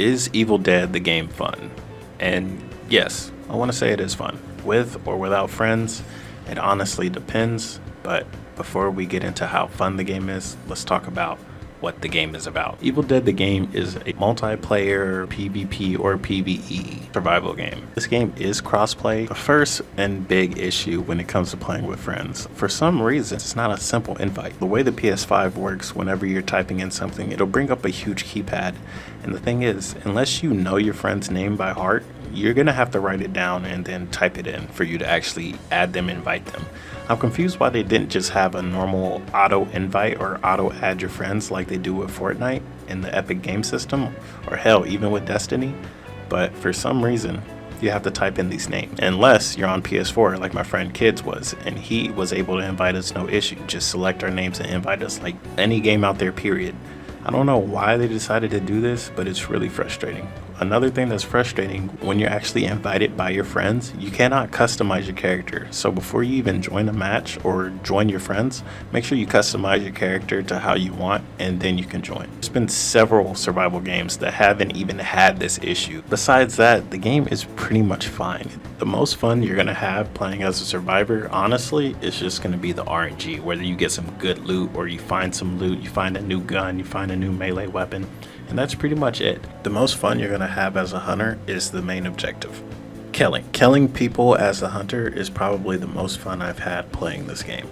Is Evil Dead the game fun? And yes, I want to say it is fun. With or without friends, it honestly depends. But before we get into how fun the game is, let's talk about what the game is about. Evil Dead the game is a multiplayer PvP or PvE survival game. This game is crossplay. The first and big issue when it comes to playing with friends, for some reason, it's not a simple invite. The way the PS5 works, whenever you're typing in something, it'll bring up a huge keypad. And the thing is, unless you know your friend's name by heart, you're gonna have to write it down and then type it in for you to actually add them, invite them. I'm confused why they didn't just have a normal auto invite or auto add your friends like they do with Fortnite in the Epic game system, or hell, even with Destiny. But for some reason, you have to type in these names. Unless you're on PS4 like my friend Kids was, and he was able to invite us no issue. Just select our names and invite us like any game out there, period. I don't know why they decided to do this, but it's really frustrating. Another thing that's frustrating, when you're actually invited by your friends, you cannot customize your character. So before you even join a match or join your friends, make sure you customize your character to how you want, and then you can join. There's been several survival games that haven't even had this issue. Besides that, the game is pretty much fine. The most fun you're gonna have playing as a survivor, honestly, is just gonna be the RNG, whether you get some good loot or you find some loot, you find a new gun, you find a new melee weapon. And that's pretty much it. The most fun you're gonna have as a hunter is the main objective. Killing people as a hunter is probably the most fun I've had playing this game.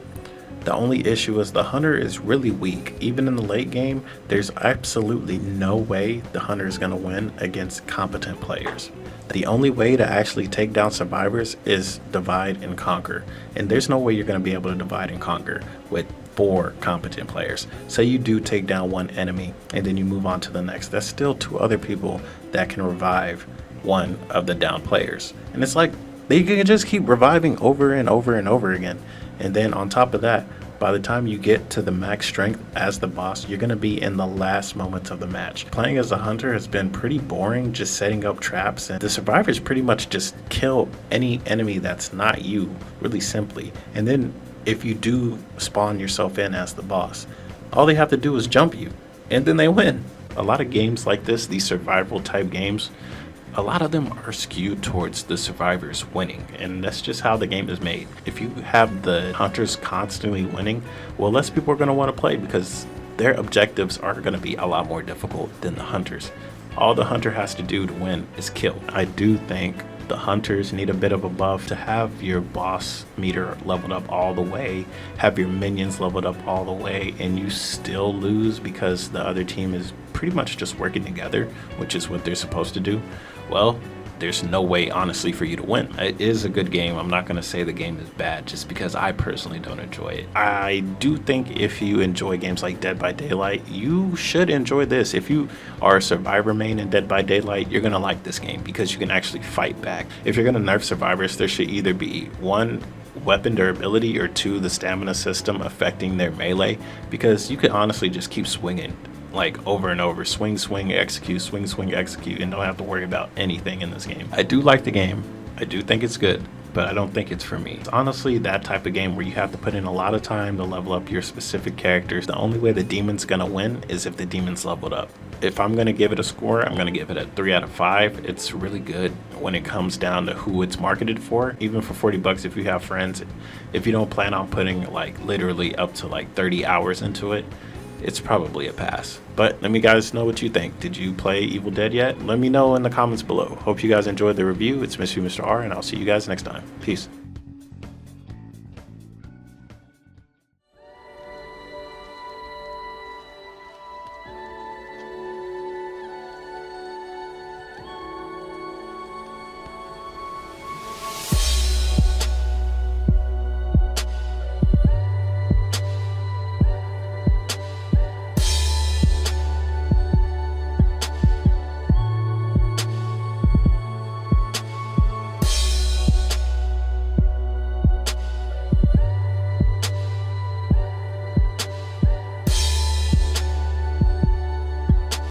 The only issue is the hunter is really weak. Even in the late game, there's absolutely no way the hunter is gonna win against competent players. The only way to actually take down survivors is divide and conquer. And there's no way you're gonna be able to divide and conquer with 4 competent players. Say you do take down one enemy and then you move on to the next. That's still 2 other people that can revive one of the down players. And it's like they can just keep reviving over and over and over again. And then on top of that, by the time you get to the max strength as the boss, you're going to be in the last moments of the match. Playing as a hunter has been pretty boring, just setting up traps, and the survivors pretty much just kill any enemy that's not you, really simply. And then if you do spawn yourself in as the boss, all they have to do is jump you, and then they win. A lot of games like this, these survival type games, a lot of them are skewed towards the survivors winning, and that's just how the game is made. If you have the hunters constantly winning, well, less people are going to want to play because their objectives are going to be a lot more difficult than the hunters. All the hunter has to do to win is kill. I do think the hunters need a bit of a buff to have your boss meter leveled up all the way, have your minions leveled up all the way, and you still lose because the other team is pretty much just working together, which is what they're supposed to do. Well, there's no way, honestly, for you to win. It is a good game. I'm not going to say the game is bad just because I personally don't enjoy it. I do think if you enjoy games like Dead by Daylight, you should enjoy this. If you are a survivor main in Dead by Daylight, you're going to like this game because you can actually fight back. If you're going to nerf survivors, there should either be 1, weapon durability, or 2, the stamina system affecting their melee, because you could honestly just keep swinging like over and over, swing, execute, swing, execute, and don't have to worry about anything in this game. I do like the game. I do think it's good, but I don't think it's for me. It's honestly that type of game where you have to put in a lot of time to level up your specific characters. The only way the demon's gonna win is if the demon's leveled up. If I'm gonna give it a score, I'm gonna give it a 3 out of 5. It's really good when it comes down to who it's marketed for. Even for 40 bucks, if you have friends, if you don't plan on putting like literally up to like 30 hours into it, it's probably a pass. But let me guys know what you think. Did you play Evil Dead yet? Let me know in the comments below. Hope you guys enjoyed the review. It's Mr. R, and I'll see you guys next time. Peace.